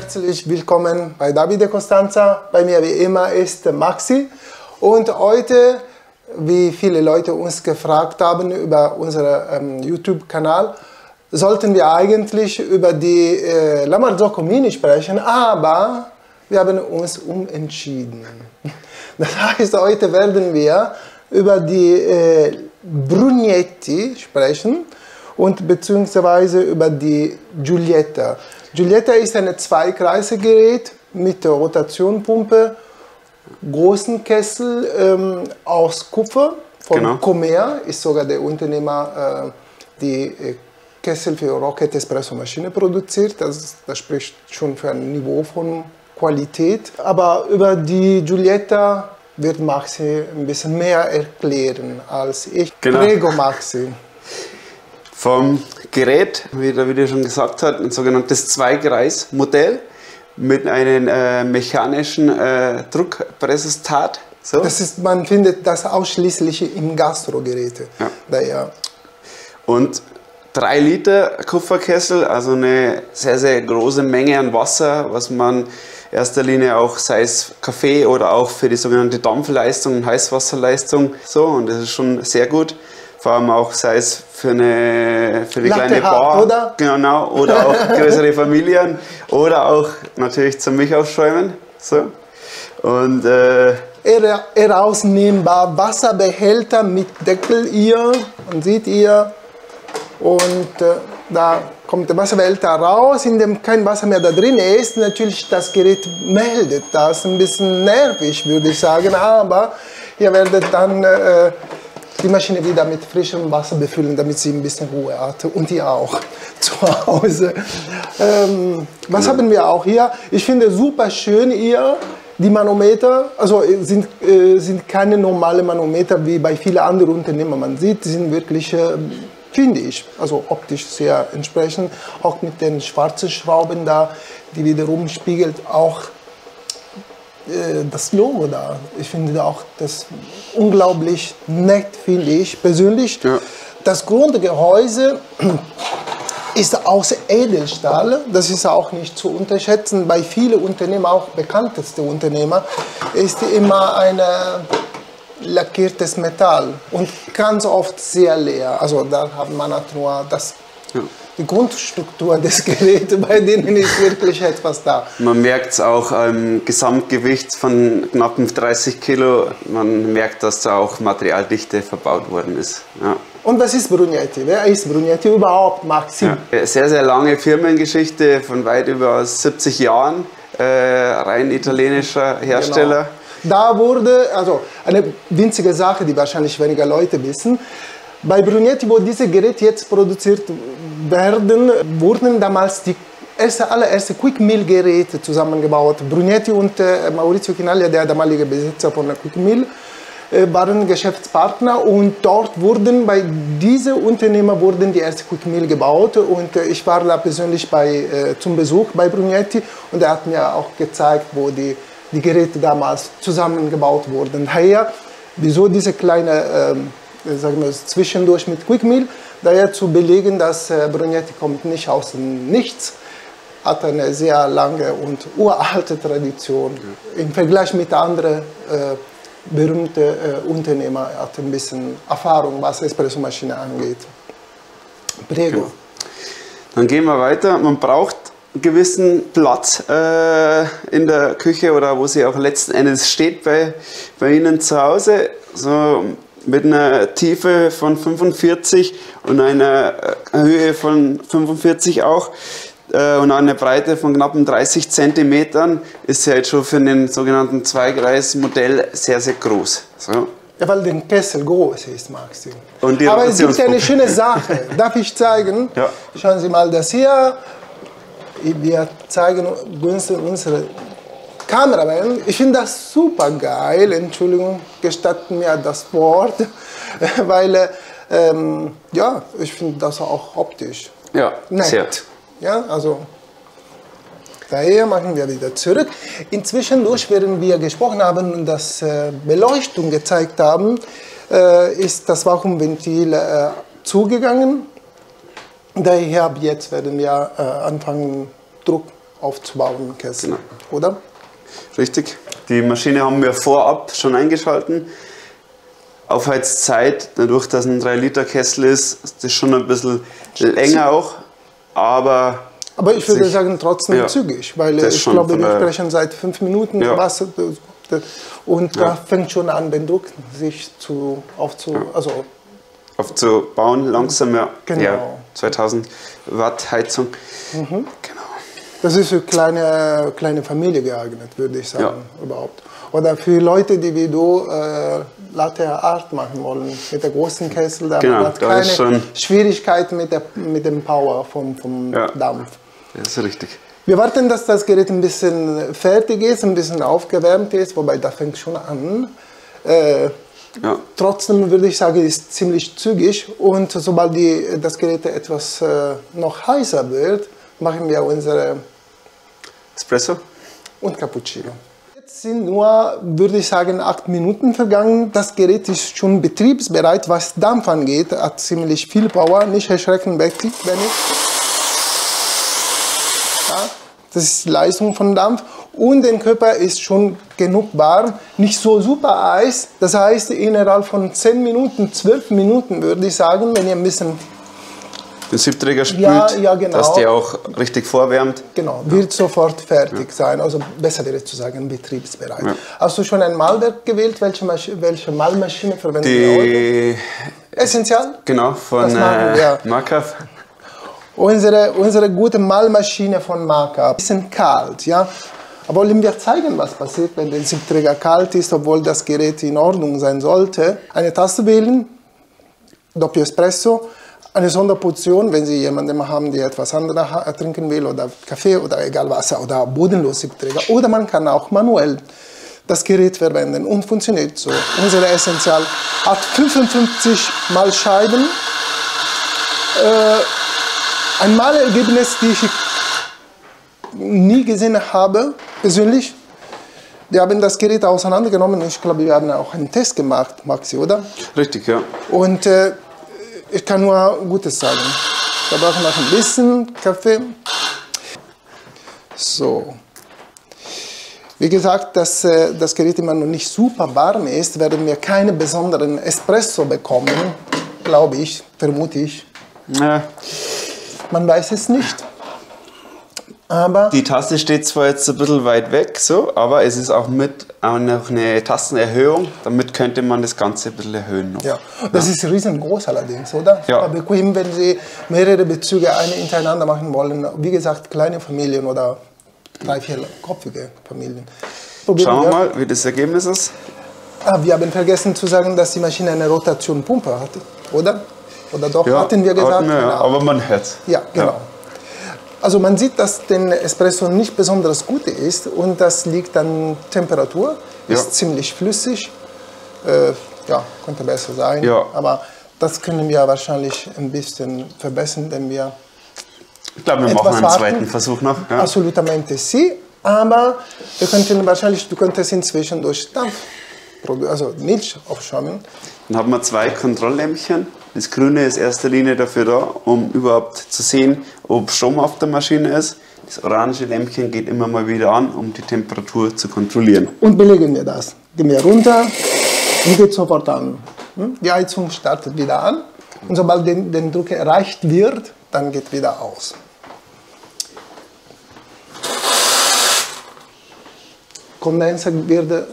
herzlich willkommen bei Davide Costanza. Bei mir wie immer ist Maxi. Und heute, wie viele Leute uns gefragt haben über unseren YouTube-Kanal, sollten wir eigentlich über die La Marzocco Mini sprechen, aber wir haben uns umentschieden. Das heißt, heute werden wir über die Brugnetti sprechen und beziehungsweise über die Giulietta. Giulietta ist ein Zweikreisegerät mit Rotationpumpe, großen Kessel aus Kupfer von Comer, ist sogar der Unternehmer, die Kessel für Rocket Espresso Maschine produziert. Das spricht schon für ein Niveau von Qualität. Aber über die Giulietta wird Maxi ein bisschen mehr erklären als ich. Genau. Prego, Maxi. Vom Gerät, wie der Video schon gesagt hat, ein sogenanntes Zweigreis-Modell mit einem mechanischen Druckpressestat. So. Das ist, man findet das ausschließlich im Gastrogeräte. Ja. Daher. Und 3 Liter Kupferkessel, also eine sehr, sehr große Menge an Wasser, was man in erster Linie auch, sei es Kaffee oder auch für die sogenannte Dampfleistung, Heißwasserleistung, so, und das ist schon sehr gut. Vor allem auch, sei es für die kleine Bar, oder? Genau, oder auch größere Familien oder auch natürlich zum Milchaufschäumen. So. Und herausnehmbar Wasserbehälter mit Deckel hier, und seht ihr, und da kommt der Wasserbehälter raus, in dem kein Wasser mehr da drin ist. Natürlich, das Gerät meldet das, ein bisschen nervig, würde ich sagen, aber ihr werdet dann die Maschine wieder mit frischem Wasser befüllen, damit sie ein bisschen Ruhe hat, und ihr auch zu Hause. Was haben wir auch hier? Ich finde super schön hier die Manometer, also sind keine normalen Manometer wie bei vielen anderen Unternehmen. Man sieht, die sind wirklich, finde ich, also optisch sehr entsprechend, auch mit den schwarzen Schrauben da, die wiederum spiegelt auch das Logo da. Ich finde auch das unglaublich nett, finde ich persönlich. Ja. Das Grundgehäuse ist aus Edelstahl. Das ist auch nicht zu unterschätzen. Bei vielen Unternehmen, auch bekannteste Unternehmer, ist immer ein lackiertes Metall und ganz oft sehr leer. Also da hat man nur das. Ja. Die Grundstruktur des Geräts, bei denen ist wirklich etwas da. Man merkt es auch am Gesamtgewicht von knappen 30 Kilo. Man merkt, dass da auch Materialdichte verbaut worden ist. Ja. Und was ist Brugnetti? Wer ist Brugnetti überhaupt, Maxi? Ja, sehr, sehr lange Firmengeschichte von weit über 70 Jahren. Rein italienischer Hersteller. Genau. Da wurde, also eine winzige Sache, die wahrscheinlich weniger Leute wissen. Bei Brugnetti, wo diese Geräte jetzt produziert werden, wurden damals die allererste Quick-Mill-Geräte zusammengebaut. Brugnetti und Maurizio Chinaglia, der damalige Besitzer von Quick Mill, waren Geschäftspartner, und dort wurden bei diesen Unternehmen die erste Quick Mill gebaut, und ich war da persönlich zum Besuch bei Brugnetti, und er hat mir auch gezeigt, wo die Geräte damals zusammengebaut wurden. Daher, wieso diese kleine sagen wir, zwischendurch mit Quick Mill, daher zu belegen, dass Brugnetti kommt nicht aus dem Nichts, hat eine sehr lange und uralte Tradition. Ja. Im Vergleich mit anderen berühmten Unternehmern hat ein bisschen Erfahrung, was Espressomaschine angeht. Prego. Okay. Dann gehen wir weiter. Man braucht einen gewissen Platz in der Küche, oder wo sie auch letzten Endes steht bei Ihnen zu Hause. So, mit einer Tiefe von 45 und einer Höhe von 45 auch und einer Breite von knappen 30 cm ist ja jetzt schon für einen sogenannten Zweigreis-Modell sehr, sehr groß. So. Ja, weil der Kessel groß ist, Maxi. Aber es gibt eine schöne Sache. Darf ich zeigen? Ja. Schauen Sie mal das hier. Wir zeigen unsere Kameramann. Ich finde das super geil. Entschuldigung, gestatten mir das Wort. Weil, ja, ich finde das auch optisch nett. Sehr. Ja, also daher machen wir wieder zurück. Inzwischen, während wir gesprochen haben und das Beleuchtung gezeigt haben, ist das Vakuumventil zugegangen. Daher ab jetzt werden wir anfangen, Druck aufzubauen, Kessel, Genau. oder? Richtig. Die Maschine haben wir vorab schon eingeschalten. Aufheizzeit, dadurch, dass ein 3-Liter-Kessel ist das schon ein bisschen länger auch. Aber ich würde sagen, trotzdem zügig, weil ich glaube, wir sprechen seit 5 Minuten Wasser. Und da fängt schon an, den Druck sich aufzubauen, langsam, ja. Genau. Ja, 2000 Watt Heizung. Genau. Das ist für kleine Familie geeignet, würde ich sagen, überhaupt. Oder für Leute, die wie du Latte Art machen wollen, mit der großen Kessel, da man hat keine Schwierigkeiten mit dem Power vom Dampf. Das ist richtig. Wir warten, dass das Gerät ein bisschen fertig ist, ein bisschen aufgewärmt ist, wobei das fängt schon an. Trotzdem würde ich sagen, ist ziemlich zügig und sobald das Gerät etwas noch heißer wird, machen wir unsere Espresso und Cappuccino. Jetzt sind nur, würde ich sagen, 8 Minuten vergangen. Das Gerät ist schon betriebsbereit, was Dampf angeht, hat ziemlich viel Power, nicht erschrecken, wenn ich. Das ist die Leistung von Dampf und der Körper ist schon genug warm, nicht so super heiß. Das heißt, innerhalb von 10 Minuten, 12 Minuten würde ich sagen, wenn ihr ein bisschen den Siebträger spült, genau. Dass der auch richtig vorwärmt. Genau, wird sofort fertig sein, also besser wäre zu sagen, betriebsbereit. Ja. Hast du schon ein Mahlwerk gewählt? Welche Mahlmaschine verwenden wir heute? Essential? Genau, von Markup. Unsere gute Mahlmaschine von Markup. Bisschen kalt, ja. Aber wollen wir zeigen, was passiert, wenn der Siebträger kalt ist, obwohl das Gerät in Ordnung sein sollte. Eine Tasse wählen, Doppio Espresso, eine Sonderportion, wenn Sie jemanden haben, der etwas anderes trinken will, oder Kaffee oder egal was, oder bodenlos Siebträger. Oder man kann auch manuell das Gerät verwenden und funktioniert so. Unsere Essential hat 55 Mahlscheiben. Ein Mahlergebnis, das ich nie gesehen habe, persönlich. Wir haben das Gerät auseinandergenommen und ich glaube, wir haben auch einen Test gemacht, Maxi, oder? Richtig, ja. Und ich kann nur Gutes sagen. Da brauchen wir noch ein bisschen Kaffee. So. Wie gesagt, dass das Gerät immer noch nicht super warm ist, werden wir keinen besonderen Espresso bekommen, glaube ich, vermute ich. Ja. Man weiß es nicht. Aber die Taste steht zwar jetzt ein bisschen weit weg, so, aber es ist auch mit auch noch eine Tastenerhöhung. Damit könnte man das Ganze ein bisschen erhöhen noch. Ja, das ist riesengroß allerdings, oder? Ja. Aber bequem, wenn Sie mehrere Bezüge hintereinander machen wollen. Wie gesagt, kleine Familien oder 3-, 4-köpfige Familien. Schauen wir mal, wie das Ergebnis ist. Wir haben vergessen zu sagen, dass die Maschine eine Rotation-Pumpe hatte, oder? Oder doch, hatten wir gesagt? Hatten wir, genau. Aber man hört es. Ja, genau. Ja. Also man sieht, dass der Espresso nicht besonders gut ist und das liegt an Temperatur, ist ziemlich flüssig, könnte besser sein, aber das können wir wahrscheinlich ein bisschen verbessern, wenn wir ich glaube, wir machen einen zweiten Versuch noch. Ja. Absolutamente sì, aber wir könnten wahrscheinlich, du könntest inzwischen durch Dampf, also Milch aufschäumen. Dann haben wir 2 Kontrolllämpchen. Das Grüne ist in erster Linie dafür da, um überhaupt zu sehen, ob Strom auf der Maschine ist. Das orange Lämpchen geht immer mal wieder an, um die Temperatur zu kontrollieren. Und belegen wir das. Gehen wir runter und geht sofort an. Die Heizung startet wieder an und sobald der Druck erreicht wird, dann geht wieder aus. Kondenser wird...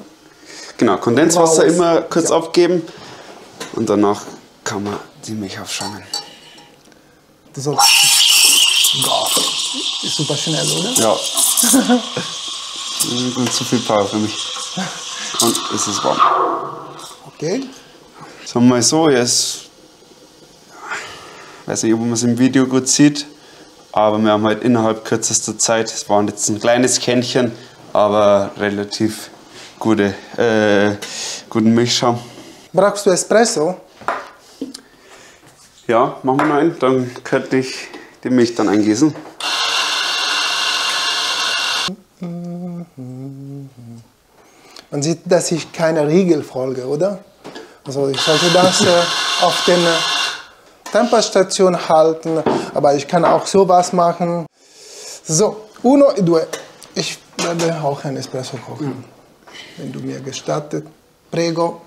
Genau, Kondenswasser immer kurz abgeben und danach kann man die Milch aufschäumen. Das ist super schnell, oder? Ja. Und zu viel Power für mich. Und es ist warm. Okay. Sagen wir mal so, jetzt, ich weiß nicht, ob man es im Video gut sieht, aber wir haben halt innerhalb kürzester Zeit, es war jetzt ein kleines Kännchen, aber relativ guten Milchschaum. Brauchst du Espresso? Ja, machen wir noch einen, dann könnte ich die Milch dann eingießen. Man sieht, dass ich keine Riegel folge, oder? Also ich sollte das auf der Temperstation halten, aber ich kann auch sowas machen. So, Uno e due. Ich werde auch einen Espresso kochen. Wenn du mir gestattet. Prego.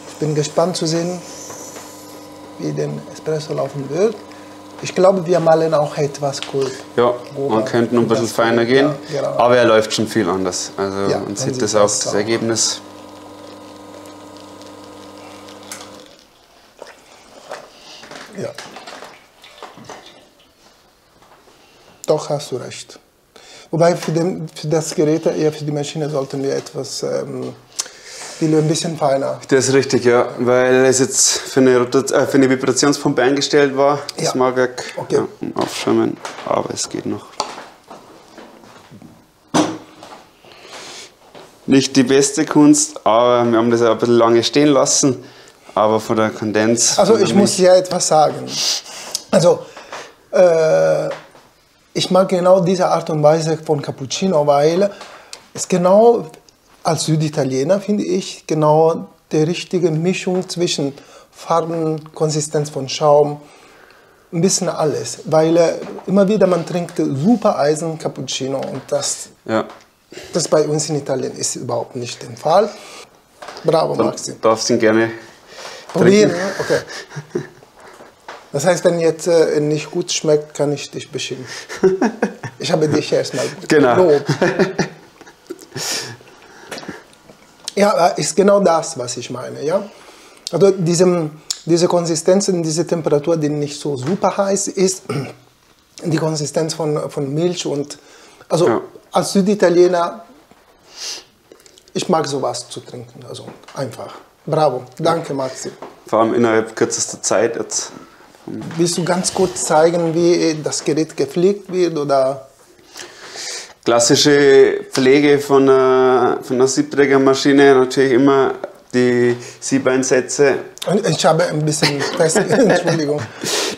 Ich bin gespannt zu sehen, wie den Espresso laufen wird. Ich glaube, wir malen auch etwas cool. Ja, man könnte noch ein bisschen feiner gehen, ja, genau. aber er läuft schon viel anders. Also Ja, man sieht das auch, das Ergebnis. Ja. Doch, hast du recht. Wobei für das Gerät, eher für die Maschine, sollten wir etwas, die ein bisschen feiner. Das ist richtig, ja, weil es jetzt für eine Vibrationspumpe eingestellt war, das Ja. Mauerwerk. Okay. Ja, aufschäumen, aber es geht noch. Nicht die beste Kunst, aber wir haben das auch ein bisschen lange stehen lassen, aber von der Kondens... Also ich muss dir etwas sagen. Also, ich mag genau diese Art und Weise von Cappuccino, weil es genau als Süditaliener, finde ich, genau die richtige Mischung zwischen Farben, Konsistenz von Schaum, ein bisschen alles. Weil immer wieder man trinkt super Eisen Cappuccino und das bei uns in Italien ist überhaupt nicht der Fall. Bravo, Maxi. Du darfst ihn gerne Probieren, trinken. okay. Das heißt, wenn jetzt nicht gut schmeckt, kann ich dich beschimpfen. Ich habe dich erstmal gelobt. Ja, ist genau das, was ich meine. Ja? Also diese Konsistenz und diese Temperatur, die nicht so super heiß ist, die Konsistenz von Milch und also als Süditaliener, ich mag sowas zu trinken, also einfach. Bravo, danke Maxi. Vor allem innerhalb kürzester Zeit jetzt. Willst du ganz kurz zeigen, wie das Gerät gepflegt wird, oder? Klassische Pflege von einer Siebträgermaschine, natürlich immer die Siebeinsätze. Ich habe ein bisschen fest, Entschuldigung.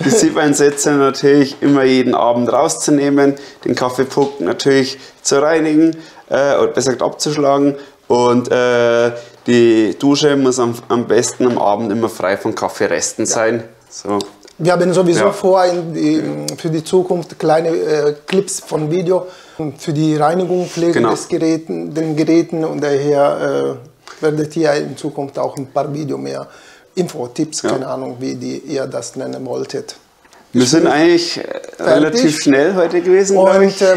Die Siebeinsätze natürlich immer jeden Abend rauszunehmen, den Kaffeepuck natürlich zu reinigen, oder besser gesagt abzuschlagen, und die Dusche muss am besten am Abend immer frei von Kaffeeresten sein. So. Wir haben sowieso vor, für die Zukunft kleine Clips von Video für die Reinigung, Pflege den Geräten, und daher werdet ihr in Zukunft auch ein paar Video mehr Info-Tipps, keine Ahnung, wie ihr das nennen wolltet. Wir sind eigentlich relativ schnell heute gewesen. Und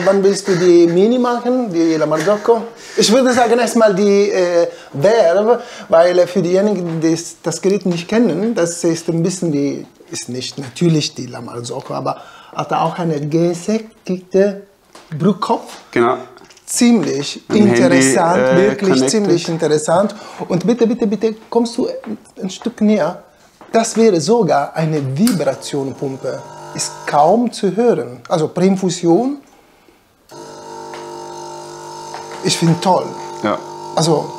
wann willst du die Mini machen, die La Marzocco? Ich würde sagen erstmal die Verve, weil für diejenigen, die das Gerät nicht kennen, das ist ein bisschen die, ist nicht natürlich die La Marzocco, aber hat auch eine gesättigte Brückkopf. Genau. Ziemlich Mit dem interessant, Handy, wirklich connected. ziemlich interessant. Und bitte, bitte, bitte, kommst du ein Stück näher. Das wäre sogar eine Vibrationpumpe. Ist kaum zu hören. Also Präinfusion. Ich finde toll. Ja. Also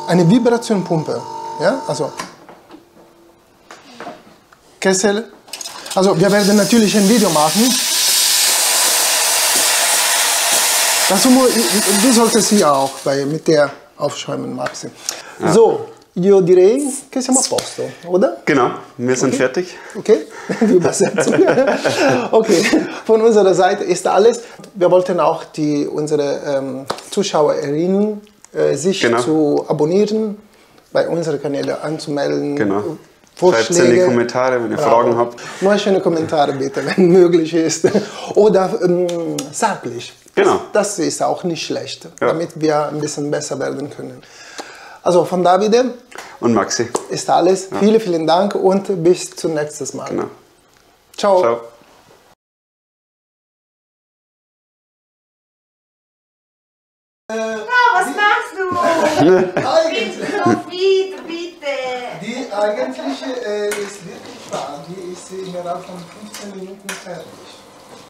eine Vibrationpumpe. Ja, also Kessel. Also wir werden natürlich ein Video machen. Du solltest hier auch mit der aufschäumen, Maxi. Ja. So, io direi che siamo a posto, oder? Genau, wir sind fertig. Okay, die Übersetzung. Okay, von unserer Seite ist alles. Wir wollten auch unsere Zuschauer erinnern, sich zu abonnieren, bei unseren Kanälen anzumelden. Genau. Vorschläge. Schreibt es in die Kommentare, wenn ihr Fragen habt. Nur schöne Kommentare bitte, wenn möglich ist. Oder sachlich. Genau. Das ist auch nicht schlecht, damit wir ein bisschen besser werden können. Also von Davide und Maxi ist alles. Ja. Vielen, vielen Dank und bis zum nächsten Mal. Genau. Ciao. Ciao. Was machst du? Bitte, bitte. Die eigentliche ist wirklich wahr. Die ist innerhalb von 15 Minuten fertig.